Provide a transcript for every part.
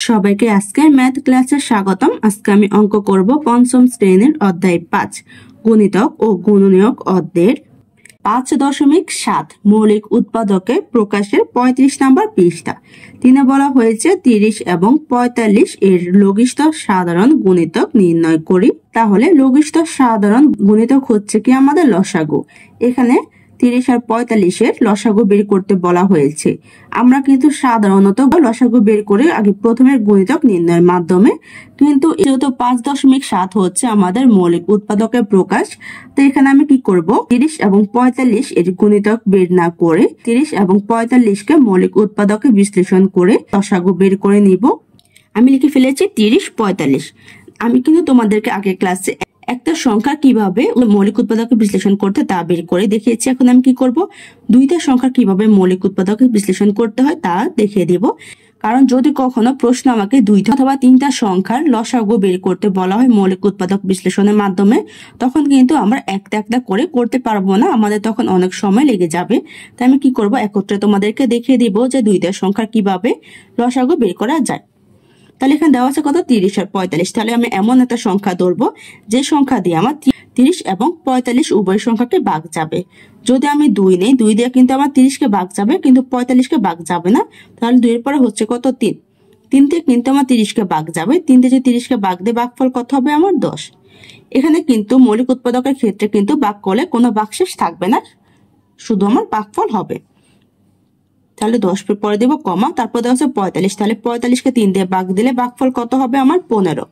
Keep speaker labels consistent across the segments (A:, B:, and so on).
A: সবাইকে আজকে ম্যাথ ক্লাসে স্বাগতম। আজকে আমি অঙ্ক করব পঞ্চম শ্রেণীর অধ্যায় 5 গুণিতক ও গুণনীয়ক অধ্যায়ের 5.7 মৌলিক উৎপাদকে প্রকাশের 35 নম্বর পৃষ্ঠা। তিনে বলা হয়েছে 30 এবং 45 এর লঘিষ্ঠ সাধারণ গুণিতক নির্ণয় করি। তাহলে লঘিষ্ঠ সাধারণ গুণিতক হচ্ছে কি আমাদের লসাগু। এখানে 30 আর 45 এর লসাগু বের করতে বলা হয়েছে। আমরা কিন্তু সাধারণত লসাগু বের করে আগে প্রথমে গুণিতক নির্ণয়ের মাধ্যমে, কিন্তু যেহেতু 5.7 হচ্ছে আমাদের মৌলিক উৎপাদকের প্রকাশ, তো এখানে আমি কি করব, 30 এবং 45 এর গুণিতক বের না করে 30 এবং 45 কে মৌলিক উৎপাদকে বিশ্লেষণ করে লসাগু বের করে নিব। আমি লিখে ফেলেছি 30, 45। আমি কিন্তু তোমাদেরকে আগে ক্লাসে একটা সংখ্যা কিভাবে মৌলিক উৎপাদকে বিশ্লেষণ করতে তা বের করে দেখিয়েছি। এখন আমি কি করব, দুইটা সংখ্যা কিভাবে মৌলিক উৎপাদকে বিশ্লেষণ করতে হয় তা দেখিয়ে দেব। কারণ যদি কখনো প্রশ্ন আমাকে দুইটা অথবা তিনটা সংখ্যার লসাগু বের করতে বলা হয় মৌলিক উৎপাদক বিশ্লেষণের মাধ্যমে, তখন কিন্তু আমরা একটা একটা করে করতে পারবো না, আমাদের তখন অনেক সময় লেগে যাবে। তাই আমি কি করব, একত্রে তোমাদেরকে দেখিয়ে দিব যে দুইটা সংখ্যা কিভাবে লসাগু বের করা যায়। তাহলে এখানে দেওয়া আছে কত, 30 আর 45। তাহলে আমি এমন একটা সংখ্যা ধরবো যে সংখ্যা দিয়ে আমার 30 এবং 45 উভয় সংখ্যাকে ভাগ যাবে। যদি আমি 2 নেই, 2 দিয়ে কিন্তু আমার 30 কে ভাগ যাবে, কিন্তু 45 কে ভাগ যাবে না। তাহলে 2 এর পরে হচ্ছে কত, 3। 3 দিয়ে কিন্তু আমার 30 কে ভাগ যাবে। 3 দিয়ে 30 কে ভাগ দিয়ে ভাগফল কত হবে আমার 10। এখানে কিন্তু মৌলিক উৎপাদকের ক্ষেত্রে কিন্তু ভাগ করলে কোনো ভাগশেষ থাকবে না, শুধু আমার ভাগফল হবে। তাহলে 10 পরে দেবো কমা, তারপর দেওয়া হচ্ছে 45। তাহলে 45 কে 3 দিয়ে ভাগ দিলে ভাগফল কত হবে আমার 15।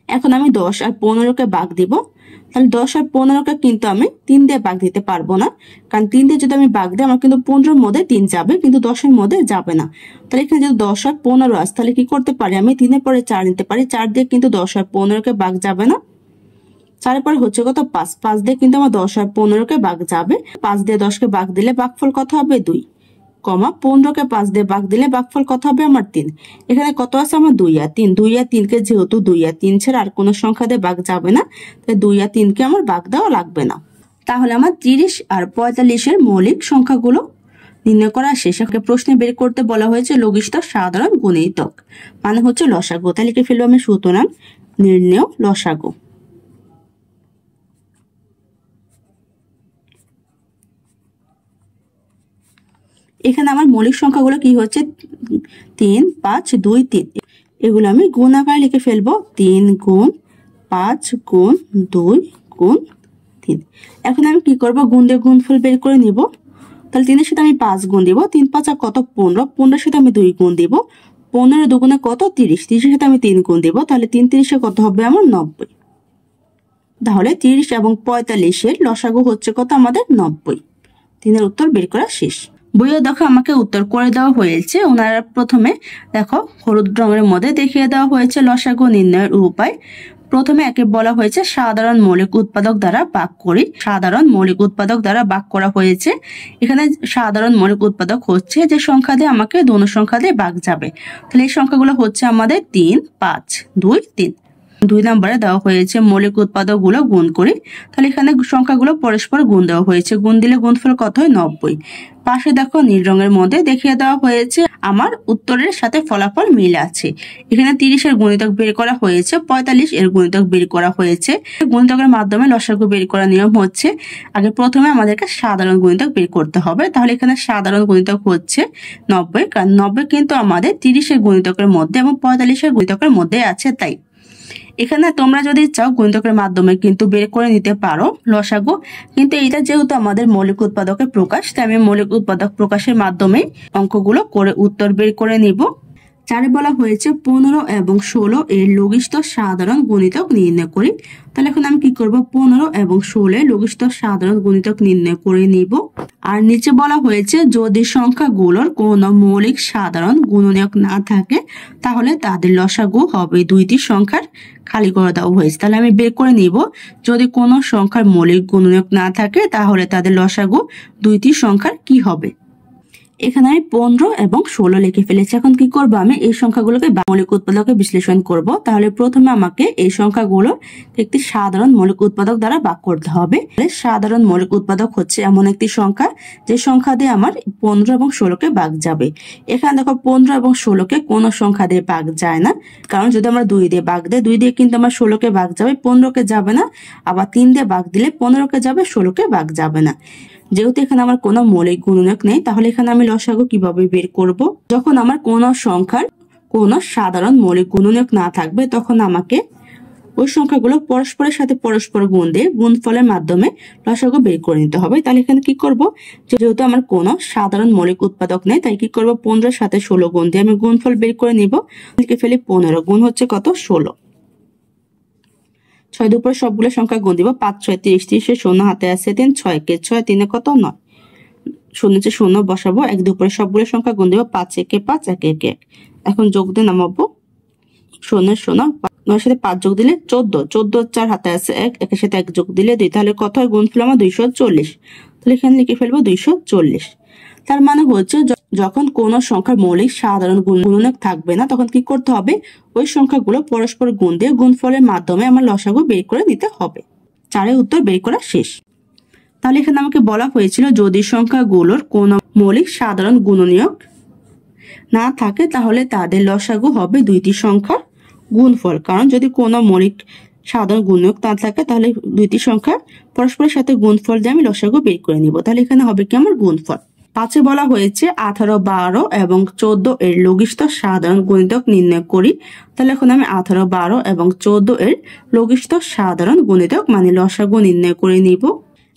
A: এখন আমি 10 আর 15 কে ভাগ দিব। তাহলে 10 আর 15 কে কিন্তু আমি 3 দিয়ে ভাগ দিতে পারবো না, কারণ 3 দিয়ে যদি আমি ভাগ দিই আমার কিন্তু 15 এর মধ্যে 3 যাবে, কিন্তু 10 এর মধ্যে যাবে না। তাহলে এখানে যদি 10 আর 15 আছে, তাহলে কি করতে পারি, আমি 3 এর পরে 4 নিতে পারি। 4 দিয়ে কিন্তু 10 আর 15 কে ভাগ যাবে না। 4 এর পরে হচ্ছে কত, 5। 5 দিয়ে কিন্তু আমার 10 আর 15 কে ভাগ যাবে। 5 দিয়ে 10 কে ভাগ দিলে ভাগফল কত হবে 2, কমা 15 কে 5 দিয়ে ভাগ দিলে ভাগফল কত হবে আমার 3। এখানে কত আছে আমার 2 আর 3। 2 আর 3 কে যেহেতু 2 আর 3 ছাড়া আর কোনো সংখ্যা দিয়ে ভাগ যাবে না, তাই 2 আর 3 কে আমার ভাগ দেওয়া লাগবে না। তাহলে আমার 30 আর 45 এর মৌলিক সংখ্যাগুলো নির্ণয় করা শেষ। প্রশ্নে বের করতে বলা হয়েছে লঘিষ্ঠ সাধারণ গুণিতক, মানে হচ্ছে লসাগু। তাহলে লিখে ফেলবো আমি, সুতরাং নির্ণেয় লসাগু। এখানে আমার মৌলিক সংখ্যাগুলো কি হচ্ছে, 3, 5, 2, 3। এগুলো আমি গুণ আকারে লিখে ফেলবো, 3 গুণ 5 গুণ 2 গুণ 3। এখন আমি কি করব, গুণ দিয়ে গুণফল বের করে নিব। তাহলে 3 এর সাথে আমি 5 গুণ দিব, 3 5 কত 15, 15 এর সাথে আমি 2 গুণ দিব, 15 দুগুণে কত 30, 30 এর সাথে আমি 3 গুণ দিব। তাহলে 3 30 কত হবে আমার 90। তাহলে 30 এবং 45 এর লসাগু হচ্ছে কত আমাদের 90। 3 এর উত্তর বের করা শেষ। বইয়ে দেখো আমাকে উত্তর করে দেওয়া হয়েছে। ওনারা প্রথমে দেখো হলুদ রঙের মধ্যে দেখিয়ে দেওয়া হয়েছে লসাগু নির্ণয়ের উপায়। প্রথমে একে বলা হয়েছে সাধারণ মৌলিক উৎপাদক দ্বারা ভাগ করি। সাধারণ মৌলিক উৎপাদক দ্বারা ভাগ করা হয়েছে। এখানে সাধারণ মৌলিক উৎপাদক হচ্ছে যে সংখ্যা দিয়ে আমাকে দোনো সংখ্যা দিয়ে ভাগ যাবে। তাহলে এই সংখ্যাগুলো হচ্ছে আমাদের 3, 5, 2, 3। 2 নম্বরে দেওয়া হয়েছে মৌলিক উৎপাদক গুলো গুণ করি। তাহলে এখানে সংখ্যাগুলো পরস্পর গুণ দেওয়া হয়েছে, গুণ দিলে গুণফল কত হয় 90। পাশে দেখো নীল রঙের মধ্যে দেখিয়ে দেওয়া হয়েছে আমার উত্তরের সাথে ফলাফল মিল আছে। এখানে 30 এর গুণিতক বের করা হয়েছে, 45 এর গুণিতক বের করা হয়েছে। গুণিতকের মাধ্যমে লসাগু বের করার নিয়ম হচ্ছে, আগে প্রথমে আমাদেরকে সাধারণ গুণিতক বের করতে হবে। তাহলে এখানে সাধারণ গুণিতক হচ্ছে 90, কারণ 90 কিন্তু আমাদের 30 এর গুণিতকের মধ্যে এবং 45 এর গুণিতকের মধ্যে আছে। তাই এখানে তোমরা যদি চাও গুণিতকের মাধ্যমে কিন্তু বের করে নিতে পারো লসাগু, কিন্তু এটা যেহেতু আমাদের মৌলিক উৎপাদকের প্রকাশ, তাই আমি মৌলিক উৎপাদক প্রকাশের মাধ্যমে অঙ্কগুলো করে উত্তর বের করে নিব। 4 বলা হয়েছে 15 এবং 16 এর লঘিষ্ঠ সাধারণ গুণিতক নির্ণয় করি। তাহলে এখন আমি কি করব, 15 এবং 16 এর লঘিষ্ঠ সাধারণ গুণিতক নির্ণয় করে নিব। আর নিচে বলা হয়েছে যদি সংখ্যাগুলোর কোনো মৌলিক সাধারণ গুণনীয়ক না থাকে, তাহলে তাদের লসাগু হবে দুইটি সংখ্যার, খালি করে দেওয়া হয়েছে। তাহলে আমি বের করে নিব, যদি কোনো সংখ্যার মৌলিক গুণনীয়ক না থাকে তাহলে তাদের লসাগু দুইটি সংখ্যার কি হবে। এখানে আমি 15 এবং 16 লিখে ফেলেছি। এখন কি করব, আমি এই সংখ্যাগুলোকে মৌলিক উৎপাদকে বিশ্লেষণ করব। তাহলে প্রথমে আমাকে এই সংখ্যাগুলো একটি সাধারণ মৌলিক উৎপাদক দ্বারা ভাগ করতে হবে। সাধারণ মৌলিক উৎপাদক হচ্ছে এমন একটি সংখ্যা যে সংখ্যা দিয়ে আমার 15 এবং 16কে ভাগ যাবে। এখানে দেখো 15 এবং 16কে কোনো সংখ্যা দিয়ে ভাগ যায় না, কারণ যদি আমরা 2 দিয়ে ভাগ দেই, 2 দিয়ে কিন্তু আমার 16কে ভাগ যাবে, 15কে যাবে না। আবার 3 দিয়ে ভাগ দিলে 15কে যাবে, 16কে ভাগ যাবে না। যেহেতু এখানে আমার কোনো মৌলিক গুণনীয়ক নেই, তাহলে এখানে আমি লসাগু কিভাবে বের করব? যখন আমার কোনো সংখ্যার কোনো সাধারণ মৌলিক গুণনীয়ক না থাকবে, তখন আমাকে ওই সংখ্যাগুলো পরস্পরের সাথে পরস্পর গুণ দিয়ে গুণফলের মাধ্যমে লসাগু বের করে নিতে হবে। তাহলে এখানে কি করব, যেহেতু আমার কোনো সাধারণ মৌলিক উৎপাদক নেই, তাই কি করব, 15 সাথে 16 গুণ দিয়ে আমি গুণফল বের করে নিব। লিখে ফেলি 15 গুণ হচ্ছে কত, 16। 6 দুপুরে সবগুলো সংখ্যা গুণ দিব। 5 6 30, 30 শূন্য হাতে আছে 3, 6 কে 6, 3 কত 9, শূন্য নিচে শূন্য বসাবো। 1 দুপুরে সবগুলো সংখ্যা গুণ দিব। 5 1 5, 1 1 1। এখন যোগ দিয়ে নামাবো, শূন্য শূন্য, 9 সাথে 5 যোগ দিলে 14, 14 4 হাতে আছে 1, 1 এর সাথে 1 যোগ দিলে 2, তাহলে কত হয়, গুণফল আমার 240। তাহলে এখানে লিখে ফেলবো 240। তার মানে হচ্ছে যখন কোন সংখ্যার মৌলিক সাধারণ গুণনীয়ক থাকবে না, তখন কি করতে হবে, ওই সংখ্যাগুলো পরস্পর গুণ দিয়ে গুণফলের মাধ্যমে আমার লসাগু বের করে নিতে হবে। 4 উত্তর বের করা শেষ। তাহলে এখানে আমাকে বলা হয়েছিল যদি সংখ্যাগুলোর কোন মৌলিক সাধারণ গুণনীয়ক না থাকে, তাহলে তাদের লসাগু হবে দুইটি সংখ্যার গুণফল। কারণ যদি কোনো মৌলিক সাধারণ গুণনীয়ক না থাকে, তাহলে দুইটি সংখ্যা পরস্পরের সাথে গুণফল দিয়ে আমি লসাগু বের করে নিব। তাহলে এখানে হবে কি আমার গুণফল। 5-এ বলা হয়েছে 18, 12 এবং 14 এর লঘিষ্ঠ সাধারণ গুণিতক নির্ণয় করি। তাহলে এখন আমি 18, 12 এবং 14 এর লঘিষ্ঠ সাধারণ গুণিতক মানে লসাগু নির্ণয় করে নিব।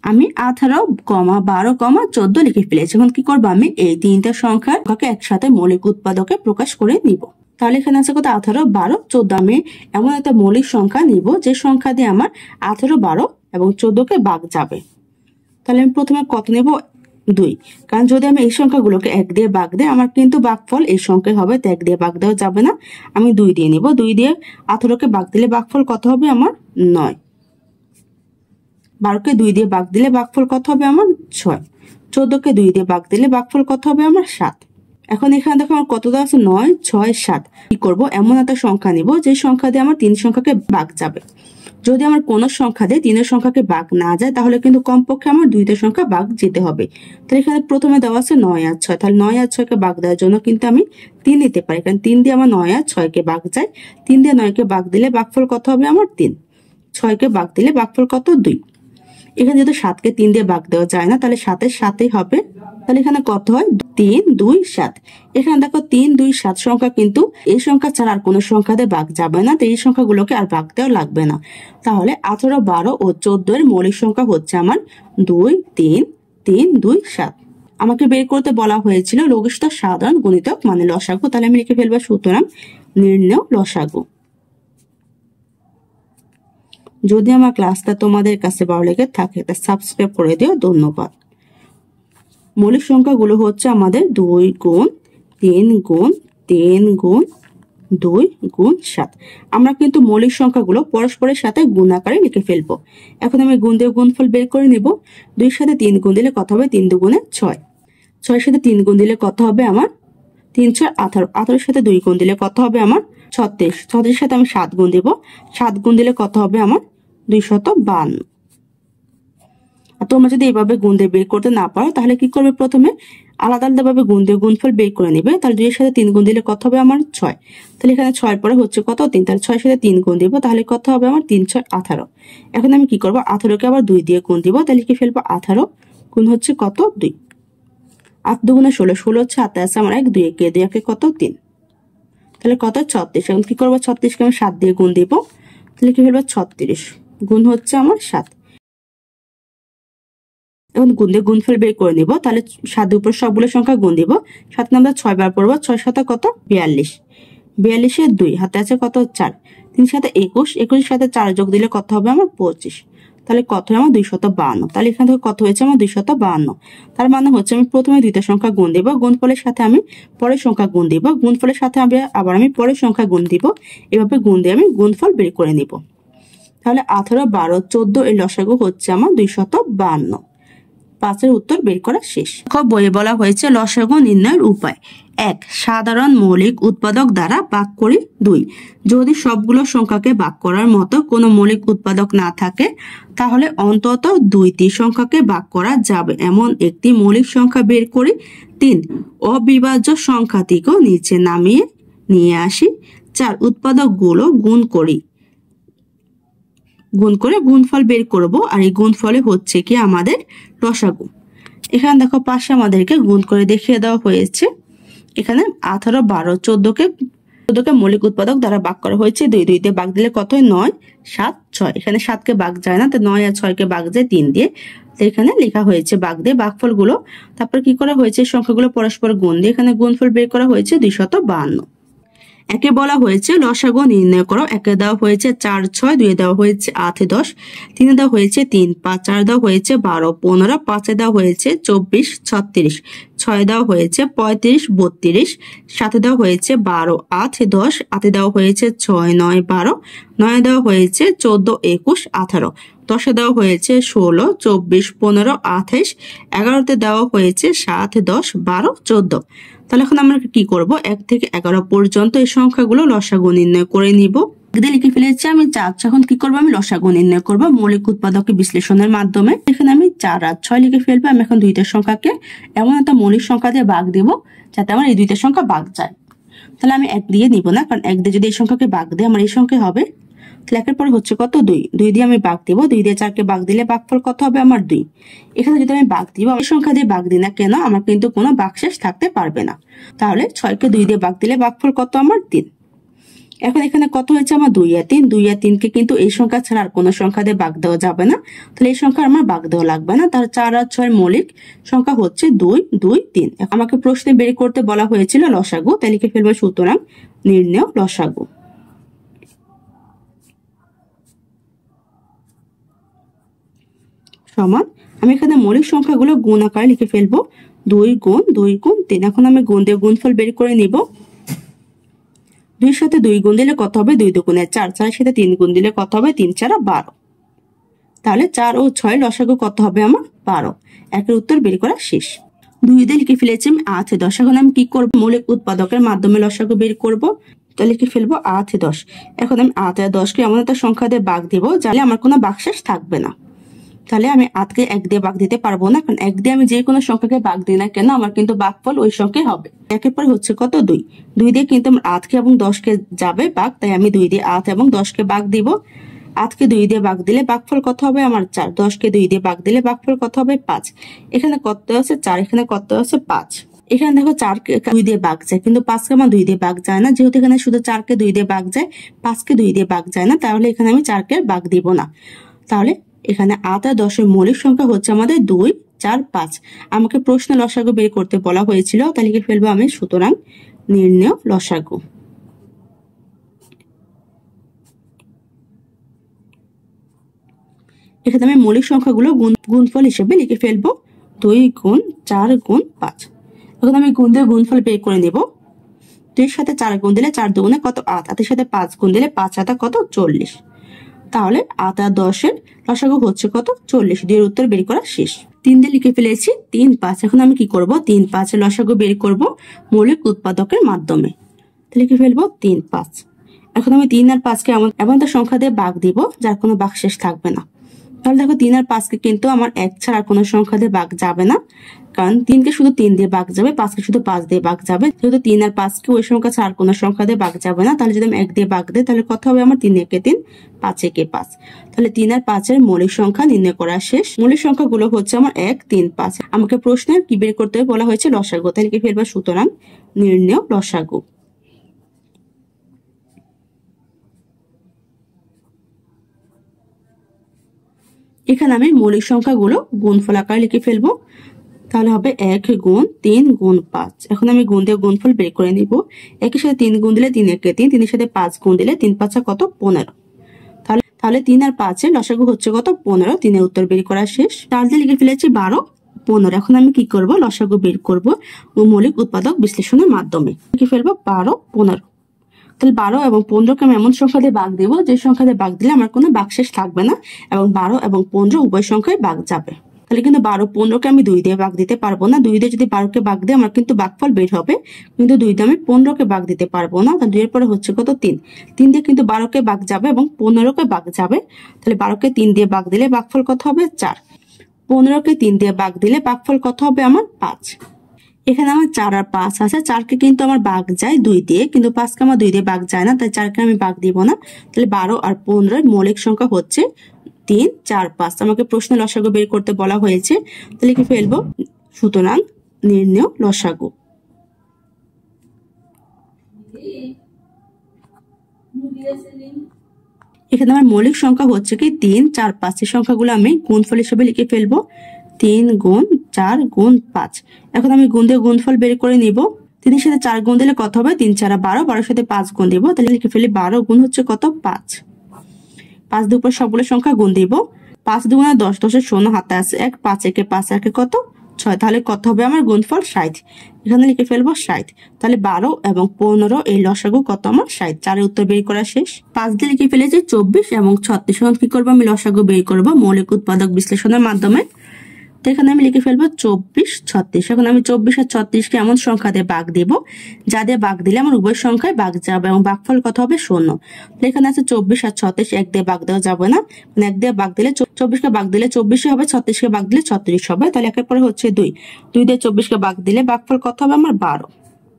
A: আমি 18, 12, 14 লিখে ফেলেছি। এখন কি করবো, আমি এই তিনটা সংখ্যাকে একসাথে মৌলিক উৎপাদকে প্রকাশ করে নিব। তাহলে এখানে আছে কত, 18, 12, 14। আমি এমন একটা মৌলিক সংখ্যা নিব যে সংখ্যা দিয়ে আমার 18, 12 এবং 14কে ভাগ যাবে। তাহলে আমি প্রথমে কত নেব, 2। কারণ যদি আমি এই সংখ্যাগুলোকে 1 দিয়ে ভাগ দিই, আমার কিন্তু ভাগফল এই সংখ্যা হবে, তো 1 দিয়ে ভাগ দেওয়া যাবে না। আমি 2 দিয়ে নিব। 2 দিয়ে 18কে ভাগ দিলে ভাগফল কত হবে আমার, 9। 12কে 2 দিয়ে ভাগ দিলে ভাগফল কত হবে আমার, 6। 14কে 2 দিয়ে ভাগ দিলে ভাগফল কত হবে আমার, 7। এখন এখানে দেখো আমার কত দেওয়া আছে, 9, 6, 7। কি করব, এমন একটা সংখ্যা নিব যে সংখ্যা দিয়ে আমার 3 সংখ্যাকে ভাগ যাবে। যদি আমার কোন সংখ্যা দিয়ে 3 সংখ্যাকে ভাগ না যায়, তাহলে কিন্তু কমপক্ষে আমার 2টা সংখ্যা ভাগ যেতে হবে। তাহলে এখানে প্রথমে দেওয়া আছে 9 আর 6। তাহলে 9 আর 6কে ভাগ দেওয়ার জন্য কিন্তু আমি 3 নিতে পারি, কারণ 3 দিয়ে আমার 9 আর 6কে ভাগ যায়। 3 দিয়ে 9কে ভাগ দিলে ভাগফল কত হবে আমার, 3। 6কে ভাগ দিলে ভাগফল কত, 2। এখানে যেহেতু 7কে 3 দিয়ে ভাগ দেওয়া যায় না, তাহলে 7-এর 7ই হবে। তাহলে এখানে কত হয়, 3, 2, 7। এখানে দেখো 3, 2, 7 সংখ্যা কিন্তু এই সংখ্যা ছাড়া আর কোনো সংখ্যা দিয়ে ভাগ যাবে না, তো এই সংখ্যাগুলোকে আর ভাগ দেওয়া লাগবে না। তাহলে 18, 12 ও 14 এর মৌলিক সংখ্যা হচ্ছে আমার 2, 3, 3, 2, 7। আমাকে বের করতে বলা হয়েছিল লঘিষ্ঠ সাধারণ গুণিতক মানে লসাগু। তাহলে আমি লিখে ফেলবো, সুতরাং নির্ণেয় লসাগু। যদি আমার ক্লাসটা তোমাদের কাছে ভালো লেগে থাকে, তা সাবস্ক্রাইব করে দিও। ধন্যবাদ। মৌলিক সংখ্যাগুলো হচ্ছে আমাদের 2 গুণ 3 গুণ 3 গুণ 2 গুণ 7। আমরা কিন্তু মৌলিক সংখ্যাগুলো পরস্পরের সাথে গুণ আকারে লিখে ফেলবো। এখন আমি গুণ দিয়ে গুণফল বের করে নিব। 2 এর সাথে 3 গুণ দিলে কত হবে, 3 দুগুণে 6। 6 এর সাথে 3 গুণ দিলে কত হবে আমার, 3 6 18। 18 এর সাথে 2 গুণ দিলে কত হবে আমার, 36। 36 এর সাথে আমি 7 গুণ দিব। 7 গুণ দিলে কত হবে আমার, 252। আর তোমরা যদি এভাবে গুণ দিয়ে বের করতে না পারো, তাহলে কি করবে, প্রথমে আলাদা আলাদা ভাবে গুণ দিয়ে গুণফল বের করে নেবে। তাহলে 2 এর সাথে 3 গুণ দিলে কত হবে আমার, 6। তাহলে এখানে 6 পরে হচ্ছে কত, 3। তাহলে 6 এর সাথে 3 গুণ দিব, তাহলে কত হবে আমার, 3 6 18। এখন আমি কি করব, 18কে আবার 2 দিয়ে গুণ দিব। তাহলে কি ফেলবো, 18 গুণ হচ্ছে কত, 2। 8 দুগুণে 16, 16 হচ্ছে হাতে আছে আমার 1, 2 কে 2 কে কত, 3। তাহলে কত, 36। এখন কি করবো, 36কে আমি 7 দিয়ে গুণ দিব। তাহলে কি ফেলবো, 36 গুণ হচ্ছে আমার 7। এখন গুণ দিয়ে গুণফল বের করে নিব। তাহলে 7 উপর সবগুলো সংখ্যা গুণ দিব। 7 আমরা 6 বার পড়বো। 6 7 কত, 42। 42 এর 2 হাতে আছে কত, 4। 3 সাথে 21, 21 সাথে 4 যোগ দিলে কত হবে আমার, 25। তাহলে কত হয় আমার, 252। তাহলে এখান থেকে কত হয়েছে আমার, 252। তার মানে হচ্ছে আমি প্রথমে দুইটা সংখ্যা গুণ দিব, গুণফলের সাথে আমি পরের সংখ্যা গুণ দিব, গুণফলের সাথে আবার আমি পরের সংখ্যা গুণ দিব। এভাবে গুণ দিয়ে আমি গুণফল বের করে নিব। তাহলে 18, 12, 14 এর লসাগু হচ্ছে আমার 252। 5-এর উত্তর বের করা শেষ। বইয়ে বলা হয়েছে লসাগু নির্ণয়ের উপায়। 1. সাধারণ মৌলিক উৎপাদক দ্বারা ভাগ করি। 2. যদি সবগুলো সংখ্যাকে ভাগ করার মতো কোনো মৌলিক উৎপাদক না থাকে তাহলে অন্তত 2টি সংখ্যাকে ভাগ করা যাবে এমন একটি মৌলিক সংখ্যা বের করি। 3. অবিভাজ্য সংখ্যাটিকে নিচে নামিয়ে নিয়ে আসি। 4. উৎপাদকগুলো গুণ করে গুণফল বের করব, আর এই গুণফলে হচ্ছে কি আমাদের লসাগু। এখানে দেখো পাশে আমাদেরকে গুণ করে দেখিয়ে দেওয়া হয়েছে। এখানে 18, 12, 14কে মৌলিক উৎপাদক দ্বারা ভাগ করা হয়েছে। 2 দিয়ে ভাগ দিলে কত হয়? 9, 7, 6। এখানে 7কে ভাগ যায় না, তো 9 আর 6কে ভাগ যায় 3 দিয়ে। তো এখানে লেখা হয়েছে ভাগ দিয়ে ভাগফলগুলো। তারপর কি করা হয়েছে? সংখ্যাগুলো পরস্পর গুণ দিয়ে এখানে গুণফল বের করা হয়েছে 252। একে বলা হয়েছে লসাগু নির্ণয় করো। একে দেওয়া হয়েছে 4, 6, 2 দেওয়া হয়েছে 8, 10, 3 দেওয়া হয়েছে 3, 5, 4 দেওয়া হয়েছে 12, 15, 5 দেওয়া হয়েছে 24, 36, 6 দেওয়া হয়েছে 35, 32, 7 দেওয়া হয়েছে 12, 8, 10, 8 দেওয়া হয়েছে 6, 9, 12, 9 দেওয়া হয়েছে 14, 21, 18, 10 দেওয়া হয়েছে 16, 24, 15, 28, 11তে দেওয়া হয়েছে 7, 10, 12, 14। তাহলে এখন আমরা কি করব? 1 থেকে 11 পর্যন্ত এই সংখ্যাগুলো লসাগু নির্ণয় করে নিব। লিখে ফেলেছি আমি 4। এখন কি করবো? আমি লসাগু নির্ণয় করব মৌলিক উৎপাদকের বিশ্লেষণের মাধ্যমে। এখানে আমি 4 আর 6 লিখে ফেলবো। আমি এখন 2টা সংখ্যাকে এমন একটা মৌলিক সংখ্যা দিয়ে ভাগ দেব যাতে আমার এই 2টা সংখ্যা ভাগ যায়। তাহলে আমি 1 দিয়ে নিব না, কারণ 1 দিয়ে যদি এই সংখ্যাকে ভাগ দেয় আমার এই সংখ্যা হবে। তাহলে 1-এর পরে হচ্ছে কত? 2 দিয়ে আমি ভাগ দিব। 2 দিয়ে 4কে ভাগ দিলে ভাগফল কত হবে? আমার 2। এখানে যদি আমি ভাগ দিব, এই সংখ্যা দিয়ে ভাগ দিই না কেন আমার কিন্তু কোনো ভাগশেষ থাকতে পারবে না। তাহলে 6কে 2 দিয়ে ভাগ দিলে ভাগফল কত? আমার 3। এখন এখানে কত হয়েছে? আমার 2 আর 3। 2 আর 3কে কিন্তু এই সংখ্যা ছাড়া আর কোনো সংখ্যা দিয়ে ভাগ দেওয়া যাবে না, তাহলে এই সংখ্যা আমার ভাগ দেওয়া লাগবে না। তাহলে 4 আর 6 মৌলিক সংখ্যা হচ্ছে 2, 2, 3। আমাকে প্রশ্নে বের করতে বলা হয়েছিল লসাগু, তাই লিখে ফেলবো সুতরাং নির্ণয় লসাগু সমান। আমি এখানে মৌলিক সংখ্যাগুলো গুণ আকারে লিখে ফেলবো। 2 গুণ 2 গুণ 3। এখন আমি গুণ দিয়ে গুণফল বের করে নিব। 2 সাথে 2 গুণ দিলে কত হবে? 2 দুগুণে 4। 4 সাথে 3 গুণ দিলে কত হবে? 3 4 12। তাহলে 4 ও 6 লসাগু কত হবে? আমার 12। 1-এর উত্তর বের করা শেষ। 2 দিয়ে লিখে ফেলেছি আমি 8, 10। এখন আমি কি করব? মৌলিক উৎপাদকের মাধ্যমে লসাগু বের করব। তো লিখে ফেলবো 8, 10। এখন আমি 8 আর 10কে এমন একটা সংখ্যা দিয়ে ভাগ দিব যাতে আমার কোনো ভাগশেষ থাকবে না। তাহলে আমি 8কে 1 দিয়ে ভাগ দিতে পারবো না, কারণ 1 দিয়ে আমি যে কোনো সংখ্যাকে ভাগ দিই না কেন আমার কিন্তু ভাগফল ওই সংখ্যাই হবে। 1-এর পরে হচ্ছে কত? 2। 2 দিয়ে কিন্তু আমার 8কে এবং 10কে যাবে ভাগ, তাই আমি 2 দিয়ে 8 এবং 10কে ভাগ দিব। 8কে 2 দিয়ে ভাগ দিলে ভাগফল কত হবে? আমার 4। 10কে 2 দিয়ে ভাগ দিলে ভাগফল কত হবে? 5। এখানে কত আছে? 4। এখানে কত আছে? 5। এখানে দেখো 4কে 2 দিয়ে ভাগ যায়, কিন্তু 5কে আমার 2 দিয়ে ভাগ যায় না। যেহেতু এখানে শুধু 4কে 2 দিয়ে ভাগ যায়, 5কে 2 দিয়ে ভাগ যায় না, তাহলে এখানে আমি 4কে ভাগ দিব না। তাহলে এখানে 8 আর 10-এর মৌলিক সংখ্যা হচ্ছে আমাদের 2, 4, 5। আমাকে প্রশ্নে লসাগু বের করতে বলা হয়েছিল, তাই লিখে ফেলবো আমি সুতরাং নির্ণয় লসাগু। এখানে আমি মৌলিক সংখ্যাগুলো গুণফল হিসেবে লিখে ফেলবো 2 গুণ 4 গুণ 5। এখন আমি গুণ দিয়ে গুণফল বের করে নেব। 2-এর সাথে 4 গুণ দিলে 4 দুগুণে কত? 8। 8-এর সাথে 5 গুণ দিলে 5 7 কত? 40। তাহলে 8 আর 10-এর লসাগু হচ্ছে কত? 40। 2-এর উত্তর বের করা শেষ। 3 দিয়ে লিখে ফেলেছি 3, 5। এখন আমি কি করব? 3, 5-এর লসাগু বের করব মৌলিক উৎপাদকের মাধ্যমে। লিখে ফেলবো 3, 5। এখন আমি 3 আর 5কে এমন একটা সংখ্যা দিয়ে ভাগ দিব যার কোনো ভাগশেষ থাকবে না। তাহলে দেখো 3 আর 5কে কিন্তু আমার 1 ছাড়া কোনো সংখ্যা দিয়ে ভাগ যাবে না, কারণ 3কে শুধু 3 দিয়ে ভাগ যাবে, 5কে শুধু 5 দিয়ে ভাগ যাবে। যেহেতু 3 আর 5কে ওই সংখ্যা ছাড়া কোনো সংখ্যা দিয়ে ভাগ যাবে না, তাহলে যদি আমি 1 দিয়ে ভাগ দিই তাহলে কত হবে? আমার 3 একে 3, 5 একে 5। তাহলে 3 আর 5-এর মৌলিক সংখ্যা নির্ণয় করা শেষ। মৌলিক সংখ্যাগুলো হচ্ছে আমার 1, 3, 5। আমাকে প্রশ্নে কি বের করতে বলা হয়েছে? লসাগু। তাহলে লিখে ফেলবো সুতরাং নির্ণয় লসাগু। এখানে আমি মৌলিক সংখ্যাগুলো গুণফল আকারে লিখে ফেলবো। তাহলে হবে 1 গুণ 3 গুণ 5। এখন আমি গুণ দিয়ে গুণফল বের করে নিব। 1-এর সাথে 3 গুণ দিলে 3 একে 3, 3-এর সাথে 5 গুণ দিলে 3 5 কত? 15। তাহলে 3 আর 5-এর লসাগু হচ্ছে কত? 15। 3-এর উত্তর বের করা শেষ। 4 দিয়ে লিখে ফেলেছি 12, 15। এখন আমি কি করব? লসাগু বের করব মৌলিক উৎপাদক বিশ্লেষণের মাধ্যমে। লিখে ফেলবো 12, 15। তাহলে 12 এবং 15কে আমি এমন সংখ্যা দিয়ে ভাগ দেবো যে সংখ্যা দিয়ে ভাগ দিলে আমার কোনো ভাগশেষ থাকবে না এবং 12 এবং 15 উভয় সংখ্যায় ভাগ যাবে। তাহলে কিন্তু 12 15কে আমি 2 দিয়ে ভাগ দিতে পারবো না। 2 দিয়ে যদি 12কে ভাগ দিই আমার কিন্তু ভাগফল বের হবে, কিন্তু 2 দিয়ে আমি 15কে ভাগ দিতে পারবো না। তাহলে 2 এর পরে হচ্ছে কত 3। 3 দিয়ে কিন্তু 12কে ভাগ যাবে এবং 15কে ভাগ যাবে। তাহলে 12কে 3 দিয়ে ভাগ দিলে ভাগফল কত হবে 4। 15কে 3 দিয়ে ভাগ দিলে ভাগফল কত হবে আমার 5। এখানে আমার 4 আর 5 আছে। 4কে কিন্তু আমার ভাগ যায় 2 দিয়ে, কিন্তু 5কে আমার 2 দিয়ে ভাগ যায় না, তাই 4কে আমি ভাগ দিব না। তাহলে 12 আর 15 এর মৌলিক সংখ্যা হচ্ছে 3 4 5। আমাকে প্রশ্নে লসাগু বের করতে বলা হয়েছে, তাহলে লিখে ফেলবো সুতরাং নির্ণেয় লসাগু। এখানে আমার মৌলিক সংখ্যা হচ্ছে কি 3 4 5। এই সংখ্যাগুলো আমি গুণফল হিসেবে লিখে ফেলবো 3 গুণ 4 গুণ 5। এখন আমি গুণ দিয়ে গুণফল বের করে নিব। 3 এর সাথে 4 গুণ দিলে কত হবে 3 4 12, 12 এর সাথে 5 গুণ দিব, তাহলে লিখে ফেলি 12 গুণ হচ্ছে কত 5। 5 দিয়ে উপর সবগুলো সংখ্যা গুণ দিব। 5 দুগুণে 10, 10 এর শূন্য হাতে আছে 1, 5 একে 5 একে কত 6, তাহলে কত হবে আমার গুণফল 60। এখানে লিখে ফেলবো 60। তাহলে 12 এবং 15 এই লসাগু কত আমার 60। 4 এর উত্তর বের করা শেষ। 5 দিয়ে লিখে ফেলেছি 24 এবং 36। এখন কি করবো আমি লসাগু বের করবো মৌলিক উৎপাদক বিশ্লেষণের মাধ্যমে। তো এখানে আমি লিখে ফেলবো 24 36। এখন আমি 24 আর 36কে এমন সংখ্যা দিয়ে ভাগ দিব যা দিয়ে ভাগ দিলে আমার উভয় সংখ্যায় ভাগ যাবে এবং ভাগফল কত হবে 0। তো এখানে আছে 24 আর 36, 1 দিয়ে ভাগ দেওয়া যাবে না, মানে 1 দিয়ে ভাগ দিলে 24কে ভাগ দিলে 24 হবে, 36কে ভাগ দিলে 36 হবে। তাহলে একের পরে হচ্ছে 2 দিয়ে 24কে ভাগ দিলে ভাগফল কত হবে আমার 12।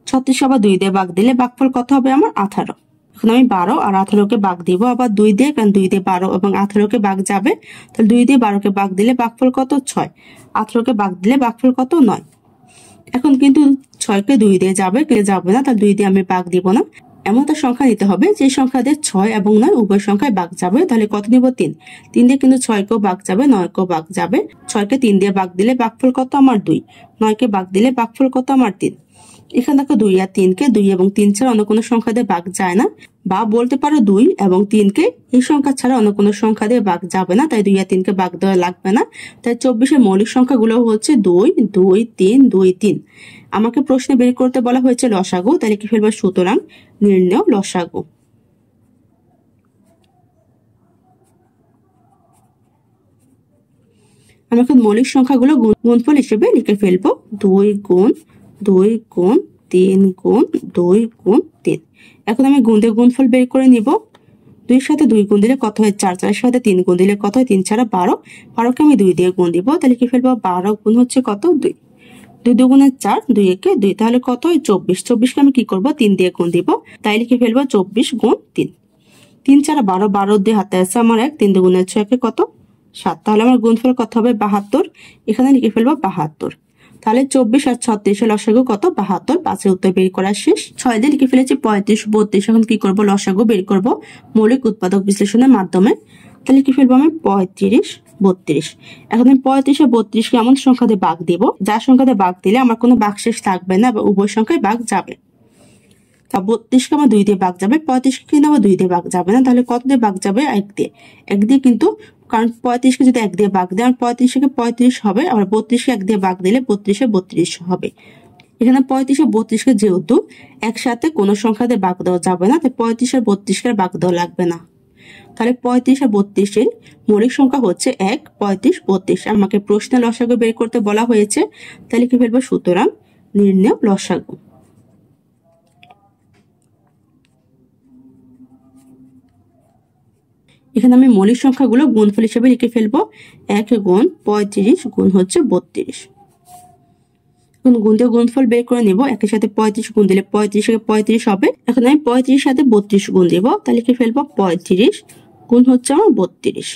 A: 36 আবার 2 দিয়ে ভাগ দিলে ভাগফল কত হবে আমার 18। এখন আমি 12 আর 18কে ভাগ দিব আবার 2 দিয়ে, কারণ 2 দিয়ে 12 এবং 18কে ভাগ যাবে। তাহলে 2 দিয়ে 12কে ভাগ দিলে ভাগফল কত 6, 18কে ভাগ দিলে ভাগফল কত 9। এখন কিন্তু 6কে 2 দিয়ে যাবে না, তাহলে 2 দিয়ে আমি ভাগ দিব না। এমন একটা সংখ্যা নিতে হবে যে সংখ্যা দিয়ে 6 এবং 9 উভয় সংখ্যায় ভাগ যাবে। তাহলে কত নিব 3। 3 দিয়ে কিন্তু 6কেও ভাগ যাবে, 9কেও ভাগ যাবে। 6কে 3 দিয়ে ভাগ দিলে ভাগফল কত আমার 2, 9কে ভাগ দিলে ভাগফল কত আমার 3। এখানে দেখো 2 আর 3কে 2 এবং 3 ছাড়া অন্য কোনো সংখ্যা দিয়ে ভাগ যায় না, বা বলতে পারো 2 এবং 3কে এই সংখ্যা ছাড়া অন্য কোনো সংখ্যা দিয়ে ভাগ যাবে না, তাই 2 আর 3কে ভাগ দেওয়া লাগবে না। তাই 24 এর মৌলিক সংখ্যাগুলো হচ্ছে 2 2 3 2 3। আমাকে প্রশ্নে বের করতে বলা হয়েছে লসাগু, তাহলে কি ফেলবো সুতরাং নির্ণেয় লসাগু। আমি এখন মৌলিক সংখ্যাগুলো গুণফল হিসেবে লিখে ফেলবো 2 গুণ 2 গুণ 3 গুণ 2 গুণ 3। এখন আমি গুণ দিয়ে গুণফল বের করে নিব। 2 এর সাথে 2 গুণ দিলে কত হয় 4, 4 এর সাথে 3 গুণ দিলে কত হয় 3 ছাড়া 12, 12কে আমি 2 দিয়ে গুণ দিব, তাহলে কি ফেলবো 12 গুণ হচ্ছে কত 2, 2 দুগুণে 4, 2 একে 2, তাহলে কত হয় 24। 24কে আমি কি করব 3 দিয়ে গুণ দিব, তাই লিখে ফেলবো 24 গুণ 3। 3 ছাড়া 12, 12 দিয়ে হাতে আছে আমার 1, 3 দুগুণে 6 একে কত 7, তাহলে আমার গুণফল কত হবে 72। এখানে লিখে ফেলবো 72। তাহলে 24 আর 36 লসাগু কত 72। 5 এর উত্তর বের করা শেষ। 6 দিয়ে লিখে ফেলেছি 35 32। এখন কি করব লসাগু বের করব মৌলিক উৎপাদক বিশ্লেষণের মাধ্যমে। তাহলে কি ফেলবো আমি 35 32। এখন আমি 35 আর 32কে এমন সংখ্যা দিয়ে ভাগ দিব যার সংখ্যা দিয়ে ভাগ দিলে আমার কোনো ভাগশেষ থাকবে না বা উভয় সংখ্যায় ভাগ যাবে। তা 32কে আমার 2 দিয়ে ভাগ যাবে, 35কে কিন্তু আবার 2 দিয়ে ভাগ যাবে না, তাহলে কত দিয়ে ভাগ যাবে 1 দিয়ে। 1 দিয়ে কিন্তু, কারণ 35কে যদি 1 দিয়ে ভাগ দেয় আমার 35কে 35 হবে, আবার 32কে 1 দিয়ে ভাগ দিলে 32 32 হবে। এখানে 35 আর 32কে যেহেতু একসাথে কোনো সংখ্যা দিয়ে ভাগ দেওয়া যাবে না, তাই 35 আর 32কে ভাগ দেওয়া লাগবে না। তাহলে 35 আর 32 এর মৌলিক সংখ্যা হচ্ছে 1 35 32। আমাকে প্রশ্নে লসাগু বের করতে বলা হয়েছে, তাহলে কি ফেলবো সুতরাং নির্ণেয় লসাগু। এখানে আমি মৌলিক সংখ্যাগুলো গুণফল হিসেবে লিখে ফেলবো 1 গুণ 35 গুণ হচ্ছে 32। এখন গুণ দিয়ে গুণফল বের করে নিব। 1 এর সাথে 35 গুণ দিলে 35 এর 35 হবে। এখন আমি 35 এর সাথে 32 গুণ দিব, তাহলে লিখে ফেলবো 35 গুণ হচ্ছে আমার 32।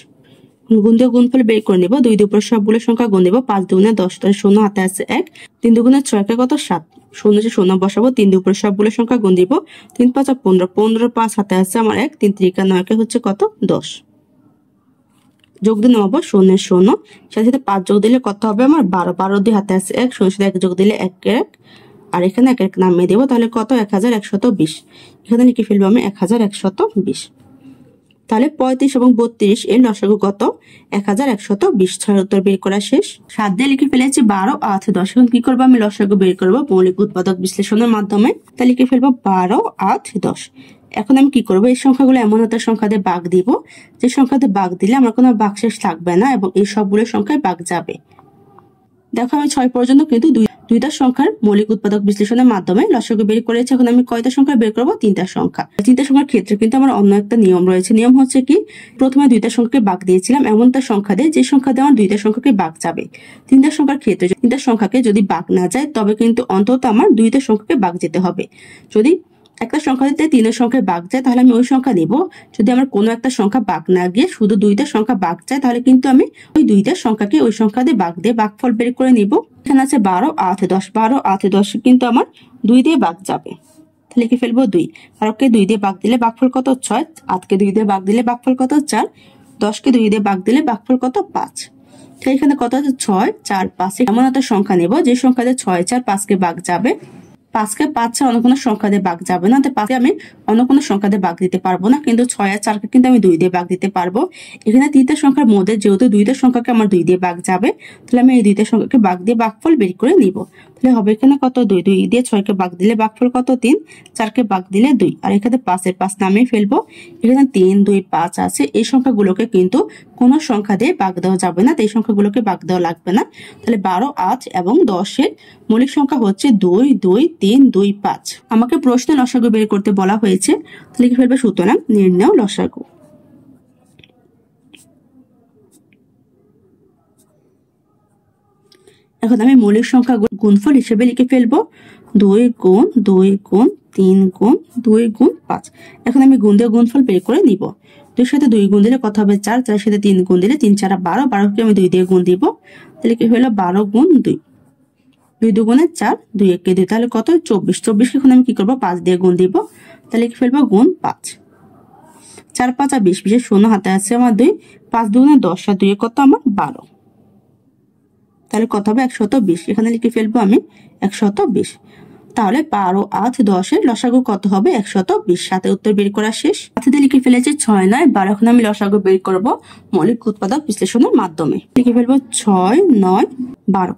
A: গুণ দিয়ে গুণফল বের করে নিব। 2 দিয়ে উপর সবগুলো সংখ্যা গুণ দিব। 5 দুগুণে 10, তাহলে শূন্য হাতে আছে 1, 3 দুগুণে 6 কে কত 7, শূন্য যে শূন্য বসাবো। 3 দিয়ে উপর সবগুলো সংখ্যা গুণ দিব। 3 5 15, 15 5 হাতে আছে আমার 1, 3 3 9 কে হচ্ছে কত 10। যোগ দিয়ে নেবো 0 0, সাথে সাথে 5 যোগ দিলে কত হবে আমার 12, 12 দিয়ে হাতে আছে 1, 0 সাথে 1 যোগ দিলে 1 1, আর এখানে 1 1 নামিয়ে দেবো, তাহলে কত 1120। এখানে লিখে ফেলবো আমি 1120। তাহলে 35 এবং 32 এর লসাগু কত 1120। 6 উত্তর বের করা শেষ। 7 দিয়ে লিখে ফেলেছি 12 8 10। এখন কি করবো আমি লসাগু বের করবো মৌলিক উৎপাদক বিশ্লেষণের মাধ্যমে। তাহলে লিখে ফেলবো 12 8 10। এখন আমি কি করবো এই সংখ্যাগুলো এমন একটা সংখ্যা দিয়ে ভাগ দিব যে সংখ্যাতে ভাগ দিলে আমার কোনো ভাগশেষ থাকবে না এবং এই সবগুলো সংখ্যায় ভাগ যাবে। দেখো আমি 6 পর্যন্ত কিন্তু দুইটা সংখ্যার মৌলিক উৎপাদক বিশ্লেষণের মাধ্যমে লসাগু বের করেছি। এখন আমি কয়টা সংখ্যা বের করবো? 3টা সংখ্যা। 3টা সংখ্যার ক্ষেত্রে কিন্তু আমার অন্য একটা নিয়ম রয়েছে। নিয়ম হচ্ছে কি, প্রথমে 2টা সংখ্যাকে ভাগ দিয়েছিলাম, এমন একটা সংখ্যা দিয়ে যে সংখ্যা দিয়ে আমার 2টা সংখ্যাকে ভাগ যাবে। 3টা সংখ্যার ক্ষেত্রে 3টা সংখ্যাকে যদি ভাগ না যায় তবে কিন্তু অন্তত আমার 2টা সংখ্যাকে ভাগ যেতে হবে। যদি একটা সংখ্যা দিতে 3এর সংখ্যায় ভাগ যায় তাহলে আমি ওই সংখ্যা নিব। যদি আমার কোনো একটা সংখ্যা ভাগ না গিয়ে শুধু 2টা সংখ্যা ভাগ যায় তাহলে কিন্তু আমি ওই 2টা সংখ্যাকে ওই সংখ্যা দিয়ে ভাগ দিয়ে ভাগফল বের করে নিব। এখানে আছে 12, 8, 10। 12, 8, 10 কিন্তু আমার 2 দিয়ে ভাগ যাবে, তাহলে লিখে ফেলবো 2। 12কে 2 দিয়ে ভাগ দিলে ভাগফল কত? 6। 8কে 2 দিয়ে ভাগ দিলে ভাগফল কত? 4। 10কে 2 দিয়ে ভাগ দিলে ভাগফল কত? 5। তো এখানে কত আছে? 6, 4, 5। এমন একটা সংখ্যা নেব যে সংখ্যাতে 6, 4, 5কে ভাগ যাবে। 5কে 5 ছাড়া অন্য কোনো সংখ্যা দিয়ে ভাগ যাবে না, তো 5কে আমি অন্য কোনো সংখ্যা দিয়ে ভাগ দিতে পারবো না, কিন্তু 6 আর 4কে কিন্তু আমি 2 দিয়ে ভাগ দিতে পারবো। এখানে 3টা সংখ্যার মধ্যে যেহেতু 2টা সংখ্যাকে আমার 2 দিয়ে ভাগ যাবে, তাহলে আমি এই 2টা সংখ্যাকে ভাগ দিয়ে ভাগফল বের করে নিব। তাহলে হবে এখানে কত? 2। 2 দিয়ে 6কে ভাগ দিলে ভাগফল কত? 3। 4কে ভাগ দিলে 2। আর এখানে 5-এর 5 নামিয়ে ফেলবো। এখানে 3, 2, 5 আছে। এই সংখ্যাগুলোকে কিন্তু কোনো সংখ্যা দিয়ে ভাগ দেওয়া যাবে না, তো এই সংখ্যাগুলোকে ভাগ দেওয়া লাগবে না। তাহলে 12, 8 এবং 10-এর মৌলিক সংখ্যা হচ্ছে 2, 2, 3, 2, 5। আমাকে প্রশ্নে লসাগু বের করতে বলা হয়েছে, তাহলে লিখে ফেলবে সুতরাং নির্ণয় লসাগু। এখন আমি মৌলিক সংখ্যা গুণফল হিসেবে লিখে ফেলবো 2 গুণ 2 গুণ 3 গুণ 2 গুণ 5। এখন আমি গুণ দিয়ে গুণফল বের করে নিব। 2 সাথে 2 গুণ দিলে কত হবে? 4। 4 সাথে 3 গুণ দিলে 3 4 12। 12কে আমি 2 দিয়ে গুণ দিব, তাহলে কি হলো? 12 গুণ 2। 2 দুগুণে 4, 2 একে 2, তাহলে কত? 24। 24কে এখন আমি কি করবো? 5 দিয়ে গুণ দিব, তাহলে কি ফেলবো? গুণ 5। 4 5 আর 20, 20 শূন্য হাতে আছে আমার 2। 5 দুগুণে 10 আর 2 কত? আমার 12। তাহলে কত হবে? 120। এখানে লিখে ফেলবো আমি 120। তাহলে 12, 8, 10-এর লসাগু কত হবে? 120। সাথে উত্তর বের করা শেষ। সাথে লিখে ফেলেছি 6, 9, 12। এখন আমি লসাগু বের করব মৌলিক উৎপাদক বিশ্লেষণের মাধ্যমে। লিখে ফেলবো 6, 9, 12।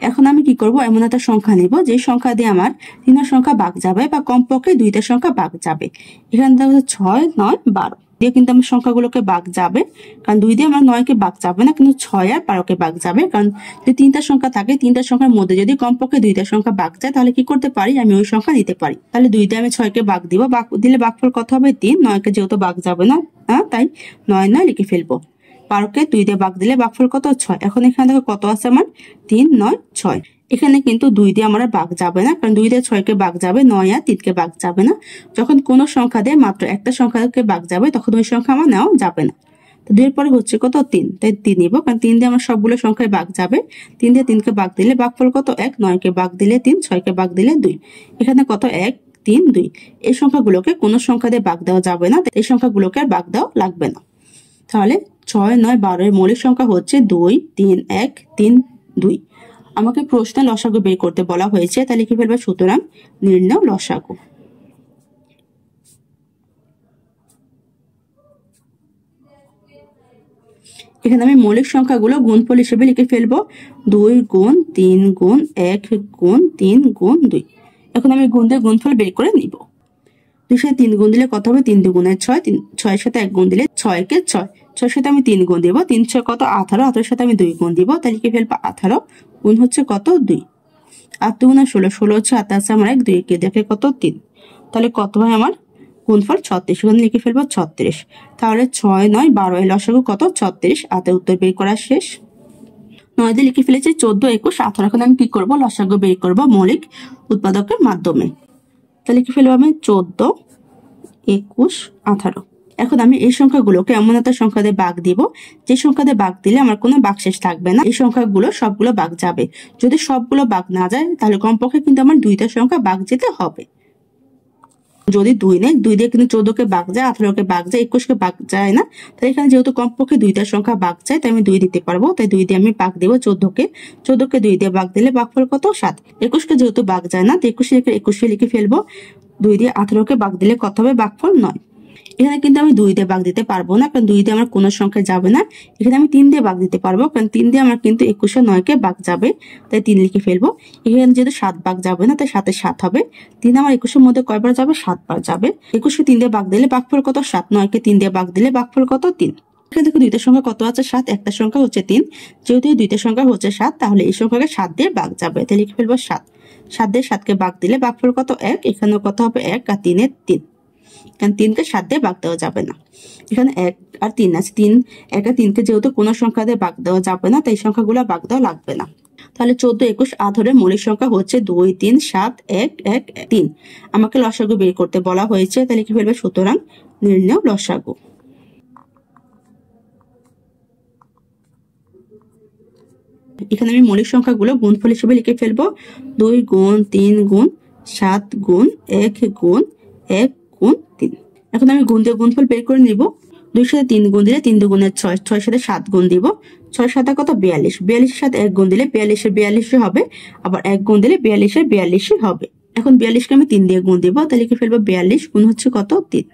A: এখন আমি কি করব? এমন একটা সংখ্যা নিব যে সংখ্যা দিয়ে আমার 3টা সংখ্যা ভাগ যাবে বা কমপক্ষে 2টা সংখ্যা ভাগ যাবে। এখানে দেখো 6, 9, 12 দিয়ে কিন্তু আমার সংখ্যাগুলোকে ভাগ যাবে, কারণ 2 দিয়ে আমার 9কে ভাগ যাবে না, কিন্তু 6 আর 12কে ভাগ যাবে। কারণ যদি 3টা সংখ্যা থাকে, 3টা সংখ্যার মধ্যে যদি কমপক্ষে 2টা সংখ্যা ভাগ যায় তাহলে কি করতে পারি? আমি ওই সংখ্যা নিতে পারি। তাহলে 2 দিয়ে আমি 6কে ভাগ দিব, ভাগ দিলে ভাগফল কত হবে? 3। 9কে যেহেতু ভাগ যাবে না, তাই 9, 9 লিখে ফেলবো। 12কে 2 দিয়ে ভাগ দিলে ভাগফল কত? 6। এখন এখানে দেখো কত আছে আমার? 3, 9, 6। এখানে কিন্তু 2 দিয়ে আমার ভাগ যাবে না, কারণ 2 দিয়ে 6কে ভাগ যাবে, 9 আর 3কে ভাগ যাবে না। যখন কোনো সংখ্যা দিয়ে মাত্র একটা সংখ্যাকে ভাগ যাবে তখন ওই সংখ্যা আমার নেওয়া যাবে না। তো 2 এর পরে হচ্ছে কত? 3, তাই 3 নিব, কারণ 3 দিয়ে আমার সবগুলো সংখ্যায় ভাগ যাবে। 3 দিয়ে 3কে ভাগ দিলে ভাগফল কত? 1। 9কে ভাগ দিলে 3, 6কে ভাগ দিলে 2। এখানে কত? 1, 3, 2। এই সংখ্যাগুলোকে কোনো সংখ্যা দিয়ে ভাগ দেওয়া যাবে না, এই সংখ্যাগুলোকে আর ভাগ দেওয়া লাগবে না। তাহলে 6, 9, 12 এর মৌলিক সংখ্যা হচ্ছে 2, 3, 1, 3, 2। আমাকে প্রশ্নে লসাগু বের করতে বলা হয়েছে, তাহলে লিখে ফেলবো সুতরাং নির্ণয় লসাগু। এখানে আমি মৌলিক সংখ্যাগুলো গুণফল হিসেবে লিখে ফেলবো 2 গুণ 3 গুণ 1 গুণ 3 গুণ 2। এখন আমি গুণ দিয়ে গুণফল বের করে নিব। 2 সাথে 3 গুণ দিলে কত হবে? 3 দুগুণে 6। 6-এর সাথে 1 গুণ দিলে 6কে 6। 6-এর সাথে আমি 3 গুণ দিব, 3 6 কত? 18। 18-এর সাথে আমি 2 গুণ দিব, তাহলে লিখে ফেলবো 18 গুণ হচ্ছে কত? 2। 8 দুগুণে 16। 16 হচ্ছে হাতে আছে আমার 1, 2 একে দেখে কত? 3। তাহলে কত হয় আমার? গুণফল 36। এখানে লিখে ফেলবো 36। তাহলে 6, 9, 12 এর লসাগু কত? 36। হাতে উত্তর বের করা শেষ। 9 দিয়ে লিখে ফেলেছি 14, 21, 18। এখন আমি কি করবো? লসাগু বের করবো মৌলিক উৎপাদকের মাধ্যমে। তাহলে লিখে ফেলবো আমি 14, 21, 18। এখন আমি এই সংখ্যাগুলোকে এমন একটা সংখ্যা দিয়ে ভাগ দিব যে সংখ্যা দিয়ে ভাগ দিলে আমার কোনো ভাগশেষ থাকবে না, এই সংখ্যাগুলো সবগুলো ভাগ যাবে। যদি সবগুলো ভাগ না যায় তাহলে কমপক্ষে কিন্তু আমার 2টা সংখ্যা ভাগ যেতে হবে। যদি 2 নেই, 2 দিয়ে কিন্তু 14কে ভাগ যায়, 18কে ভাগ যায়, 21কে ভাগ যায় না। তাহলে এখানে যেহেতু কমপক্ষে 2টা সংখ্যা ভাগ যায় তাই আমি 2 দিতে পারবো, তাই 2 দিয়ে আমি ভাগ দেবো 14কে। 14কে 2 দিয়ে ভাগ দিলে ভাগফল কত? 7। 21কে যেহেতু ভাগ যায় না, তো 21 লিখে ফেলবো। 2 দিয়ে 18কে ভাগ দিলে কত হবে? ভাগফল 9। এখানে কিন্তু আমি 2 দিয়ে ভাগ দিতে পারবো না, কারণ 2 দিয়ে আমার কোনো সংখ্যা যাবে না। এখানে আমি 3 দিয়ে ভাগ দিতে পারবো, কারণ 3 দিয়ে আমার কিন্তু 21 আর 9কে ভাগ যাবে, তাই 3 লিখে ফেলবো। এখানে যেহেতু 7 ভাগ যাবে না, তাই 7-এ 7 হবে। 3 আমার 21-এর মধ্যে কয়বার যাবে? 7 বার যাবে। 21কে 3 দিয়ে ভাগ দিলে ভাগফল কত? 7। 9কে 3 দিয়ে ভাগ দিলে ভাগফল কত? 3। এখানে দেখো দুইটা সংখ্যা কত আছে 7, একটা সংখ্যা হচ্ছে 3। যেহেতু এই দুইটা সংখ্যা হচ্ছে 7, তাহলে এই সংখ্যাকে 7 দিয়ে ভাগ যাবে। তাহলে লিখে ফেলবো 7। 7 দিয়ে 7কে ভাগ দিলে ভাগফল কত 1, এখানেও কত হবে 1 আর 3 এর 3, কারণ 3কে 7 দিয়ে ভাগ দেওয়া যাবে না। এখানে 1 আর 3 আছে, 1 আর 3কে যেহেতু কোনো সংখ্যা দিয়ে ভাগ দেওয়া যাবে না, তাই সংখ্যাগুলো ভাগ দেওয়া লাগবে না। তাহলে 14, 21, 18 মৌলিক সংখ্যা হচ্ছে 2, 3, 7, 1, 1, 3। আমাকে লসাগু বের করতে বলা হয়েছে, তাহলে কি ফেলবে সুতরাং নির্ণয় লসাগু। এখানে আমি মৌলিক সংখ্যাগুলো গুণফল হিসেবে লিখে ফেলবো। 2 গুণ 3 গুণ 7 গুণ 1 গুণ 1 গুণ 3। এখন আমি গুণ দিয়ে গুণফল বের করে নিব। 2 সাথে 3 গুণ দিলে 3 দুগুণে 6, 6 সাথে 7 গুণ দিব। 6 সাথে কত 42, 42 এর সাথে 1 গুণ দিলে 42 এর 42 হবে, আবার 1 গুণ দিলে 42 এর 42 হবে। এখন 42 কে আমি 3 দিয়ে গুণ দিব, তাহলে লিখে ফেলবো 42 গুণ হচ্ছে কত 3,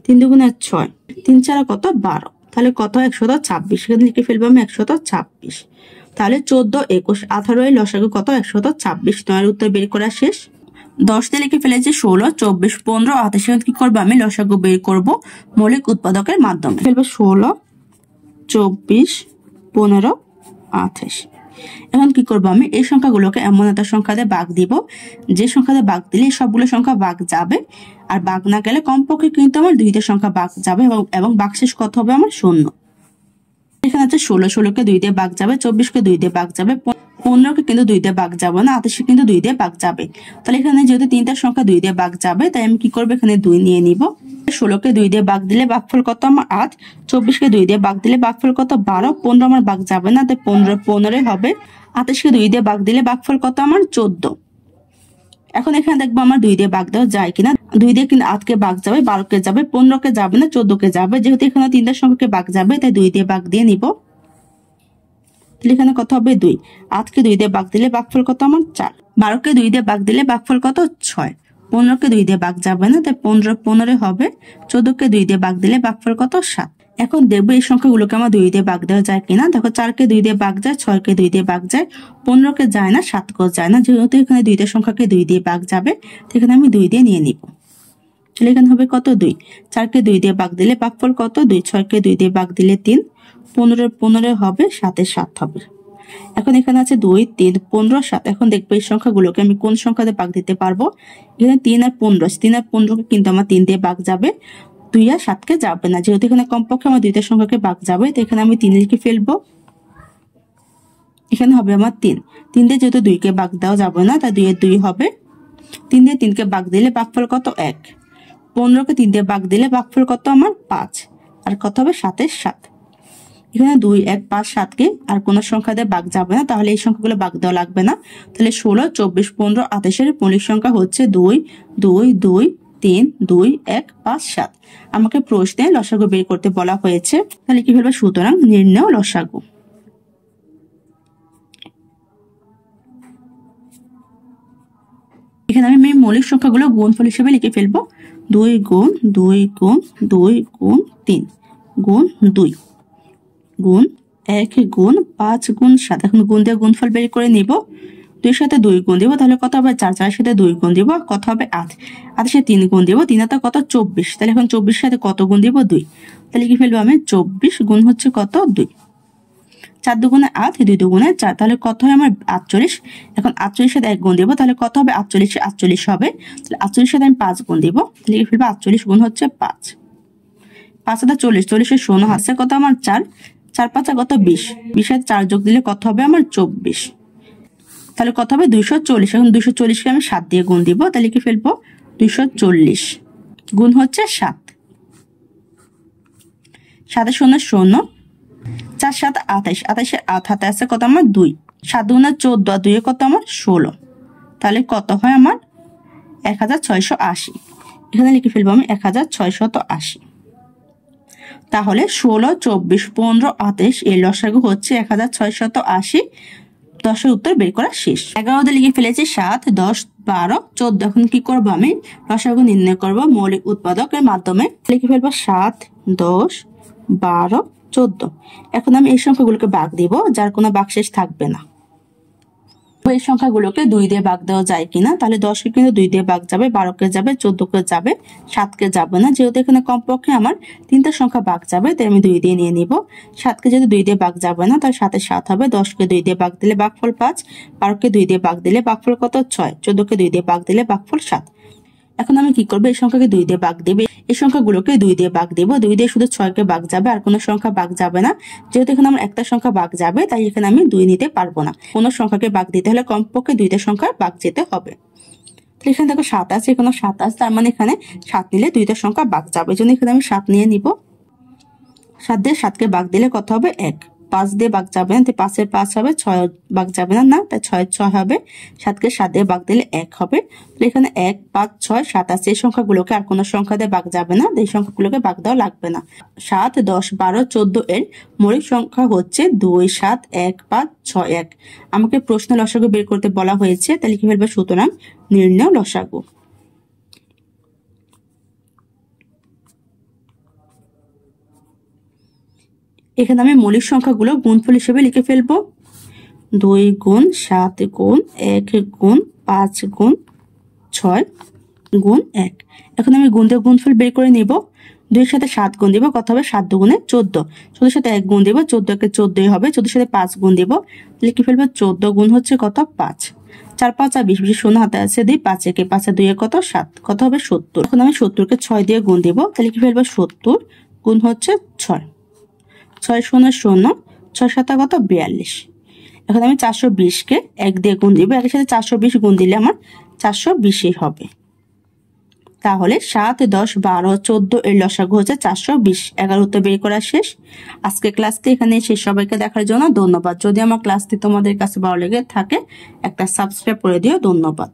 A: 3 দুগুণে 6, 3 চারা কত 12, তাহলে কত 126। এখানে লিখে ফেলবো আমি 126। তাহলে 14, 21, 18 এর লসাগু কত 126। 9 এর উত্তর বের করা শেষ। 10 দিয়ে লিখে ফেলেছি 16, 24, 15, 28। কি করবো আমি লসাগু বের করব মৌলিক উৎপাদকের মাধ্যমে। ফেলবো 16, 24, 15, 28। এখন কি করবো আমি এই সংখ্যাগুলোকে এমন একটা সংখ্যা দিয়ে ভাগ দিব যে সংখ্যা দিয়ে ভাগ দিলে সবগুলো সংখ্যা ভাগ যাবে, আর ভাগ না গেলে কমপক্ষে কিন্তু আমার 2টা সংখ্যা ভাগ যাবে এবং ভাগশেষ কত হবে আমার 0। এখানে আছে 16, 16কে 2 দিয়ে ভাগ যাবে, 24কে 2 দিয়ে ভাগ যাবে, 15কে কিন্তু 2 দিয়ে ভাগ যাবে না, 28 কিন্তু 2 দিয়ে ভাগ যাবে। তাহলে এখানে যেহেতু 3টা সংখ্যা 2 দিয়ে ভাগ যাবে, তাই আমি কি করবো এখানে 2 নিয়ে নিব। 16কে 2 দিয়ে ভাগ দিলে ভাগফল কত আমার 8, 24কে 2 দিয়ে ভাগ দিলে ভাগফল কত 12, 15 আমার ভাগ যাবে না, তাই 15 হবে। 28কে 2 দিয়ে ভাগ দিলে ভাগফল কত আমার 14। এখন এখানে দেখবো আমার 2 দিয়ে ভাগ দেওয়া যায় কিনা। 2 দিয়ে কিন্তু 8কে ভাগ যাবে, 12কে যাবে, 15কে যাবে না, 14কে যাবে। যেহেতু এখানে 3টা সংখ্যাকে ভাগ যাবে, তাই 2 দিয়ে ভাগ দিয়ে নিব। তাহলে এখানে কত হবে 2, 8কে 2 দিয়ে ভাগ দিলে ভাগফল কত আমার 4, 12কে 2 দিয়ে ভাগ দিলে ভাগফল কত 6, 15কে 2 দিয়ে ভাগ যাবে না, তাই 15 হবে। 14কে 2 দিয়ে ভাগ দিলে ভাগফল কত 7। এখন দেখবো এই সংখ্যাগুলোকে আমার 2 দিয়ে ভাগ দেওয়া যায় কিনা। দেখো 4কে 2 দিয়ে ভাগ যায়, 6কে 2 দিয়ে ভাগ যায়, 15কে যায় না, 7কেও যায় না। যেহেতু এখানে 2টা সংখ্যাকে 2 দিয়ে ভাগ যাবে, এখানে আমি 2 দিয়ে নিয়ে নিব। তাহলে এখানে হবে কত 2, 4কে 2 দিয়ে ভাগ দিলে ভাগফল কত 2, 6কে 2 দিয়ে ভাগ দিলে 3, 15 হবে, 7 হবে। এখন এখানে আছে 2, 3, 15, 7। এখন দেখবো এই সংখ্যাগুলোকে আমি কোন সংখ্যা দিয়ে ভাগ দিতে পারবো। এখানে 3 আর 15, 3 আর 15কে কিন্তু আমার 3 দিয়ে ভাগ যাবে, 2 আর 7কে যাবে না। যেহেতু এখানে কমপক্ষে আমার 2টা সংখ্যাকে ভাগ যাবে, তো এখানে আমি 3 লিখে ফেলবো। এখানে হবে আমার 3 দিয়ে যেহেতু 2কে ভাগ দেওয়া যাবে না, তাই 2 এর 2 হবে। 3 দিয়ে 3কে ভাগ দিলে ভাগফল কত 1, 15কে 3 দিয়ে ভাগ দিলে ভাগফল কত আমার 5, আর কত হবে 7 এর 7। এখানে 2, 1, 5, 7কে আর কোন সংখ্যা দিয়ে ভাগ যাবে না, তাহলে এই সংখ্যাগুলো ভাগ দেওয়া লাগবে না। তাহলে 16, 24, 15, 28 এর মৌলিক সংখ্যা হচ্ছে 2, 2, 2, 3, 2, 1, 5, 7। আমাকে প্রশ্নে লসাগু বের করতে বলা হয়েছে, তাহলে কি বলবো সুতরাং নির্ণয় লসাগু। এখানে আমি মৌলিক সংখ্যাগুলো গুণফল হিসেবে লিখে ফেলবো। 2 গুণ 2 গুণ 2 গুণ 3 গুণ 2 গুণ 1 গুণ 5 গুণ 7। এখন গুণ দিয়ে গুণফল বের করে নিব। 2 সাথে 2 গুণ দিব, তাহলে কত হবে 4, 4 সাথে 2 গুণ দিব, কত হবে 8, 8 সাথে 3 গুণ দিব, 3 হাতে কত 24। তাহলে এখন 24 সাথে কত গুণ দিব 2, তাহলে কি ফেলবো আমি 24 গুণ হচ্ছে কত 2, 4 দুগুণে 8, 2 দুগুণে 4, তাহলে কত হয় আমার 48। এখন 48 সাথে 1 গুণ দিব, তাহলে কত হবে 48, 48 হবে। তাহলে 48 সাথে আমি 5 গুণ দিব, তাহলে কি ফেলবো 48 গুণ হচ্ছে 5, 5 হাতে 40, 40 এর 16 হাতে কত আমার 4, 4 5 কত 20, 20 সাথে 4 যোগ দিলে কত হবে আমার 24, তাহলে কত হবে 240। এখন 240কে আমি 7 দিয়ে গুণ দিব, তাহলে কি ফেলবো 240 গুণ হচ্ছে 7, 7 এর 0 0, 4 7 28, 28 এর 8 হাতে আছে কত আমার 2, 7 গুণে 14 আর 2 কত আমার 16, তাহলে কত হয় আমার 1680। এখানে লিখে ফেলবো আমি 1680। তাহলে 16, 24, 15, 28 এর লসাগু হচ্ছে 1680। 10 এর উত্তর বের করা শেষ। 11তে লিখে ফেলেছি 7, 10, 12, 14। এখন কি করবো আমি লসাগু নির্ণয় করব মৌলিক উৎপাদকের মাধ্যমে। লিখে ফেলবো 7, 10, 12, 14। এখন আমি এই সংখ্যাগুলোকে ভাগ দিব, যার কোনো ভাগশেষ থাকবে না। এই সংখ্যাগুলোকে 2 দিয়ে ভাগ দেওয়া যায় কিনা, তাহলে 10কে কিন্তু 2 দিয়ে ভাগ যাবে, 12কে যাবে, 14কে যাবে, 7কে যাবে না। যেহেতু এখানে কমপক্ষে আমার 3টা সংখ্যা ভাগ যাবে, তাই আমি 2 দিয়ে নিয়ে নিব। 7কে যদি 2 দিয়ে ভাগ যাবে না, তাহলে 7 এ 7 হবে। 10কে 2 দিয়ে ভাগ দিলে ভাগফল 5, 12কে 2 দিয়ে ভাগ দিলে ভাগফল কত 6, 14কে 2 দিয়ে ভাগ দিলে ভাগফল 7। এখন আমি কি করব, এই সংখ্যাকে 2 দিয়ে ভাগ দেব, এই সংখ্যাগুলোকে 2 দিয়ে ভাগ দেব। 2 দিয়ে শুধু 6কে ভাগ যাবে, আর কোনো সংখ্যা ভাগ যাবে না। যেহেতু এখানে আমার একটা সংখ্যা ভাগ যাবে, তাই এখানে আমি 2 নিতে পারবো না। কোনো সংখ্যাকে ভাগ দিতে হলে কমপক্ষে 2টা সংখ্যা ভাগ যেতে হবে। এখানে দেখো 7 আছে, এখানে 7 আছে, তার মানে এখানে 7 নিলে 2টা সংখ্যা ভাগ যাবে। এই জন্য এখানে আমি 7 নিয়ে নিব। 7 দিয়ে 7কে ভাগ দিলে কত হবে 1। 5 দিয়ে ভাগ যাবে না, তাই 5 এর 5 হবে। 6 ভাগ যাবে না, তাই 6 এর 6 হবে। 7কে 7 দিয়ে ভাগ দিলে 1 হবে। তো এখানে 1, 5, 6, 7 আছে। এই সংখ্যাগুলোকে আর কোনো সংখ্যা দিয়ে ভাগ যাবে না, এই সংখ্যাগুলোকে ভাগ দেওয়া লাগবে না। 7, 10, 12, 14 এর মৌলিক সংখ্যা হচ্ছে 2, 7, 1, 5, 6, 1। আমাকে প্রশ্ন লসাগু বের করতে বলা হয়েছে, তাহলে লিখে ফেলবো সুতরাং নির্ণয় লসাগু। এখানে আমি মৌলিক সংখ্যাগুলো গুণফল হিসেবে লিখে ফেলবো। 2 গুণ 7 গুণ 1 গুণ 5 গুণ 6 গুণ 1। এখন আমি গুণ দিয়ে গুণফল বের করে নিব। 2 এর সাথে 7 গুণ দিব, কত হবে 7 দুগুণে 14। 14 এর সাথে 1 গুণ দিব, 14 কে 14 হবে। 14 এর সাথে 5 গুণ দিব, লিখে ফেলবো 14 গুণ হচ্ছে কত 5। 4, 5 আর 20, 20 শূন্য হাতে আছে, দিই 5 একে 5 আর 2 এ কত 7, কত হবে 70। এখন আমি 70কে 6 দিয়ে গুণ দিব, তাহলে লিখে ফেলবো 70 গুণ হচ্ছে 6। 6 শূন্য শূন্য, 6 7 কত 42। এখন আমি 420কে 1 দিয়ে গুণ দিব, এর সাথে 420 গুণ দিলে আমার 420 হবে। তাহলে 7, 10, 12, 14 এর লসাগু হচ্ছে 420। 11 উত্তর বের করা শেষ। আজকে ক্লাসটি এখানে শেষ। সবাইকে দেখার জন্য ধন্যবাদ। যদি আমার ক্লাসটি তোমাদের কাছে ভালো লেগে থাকে, একটা সাবস্ক্রাইব করে দিও। ধন্যবাদ।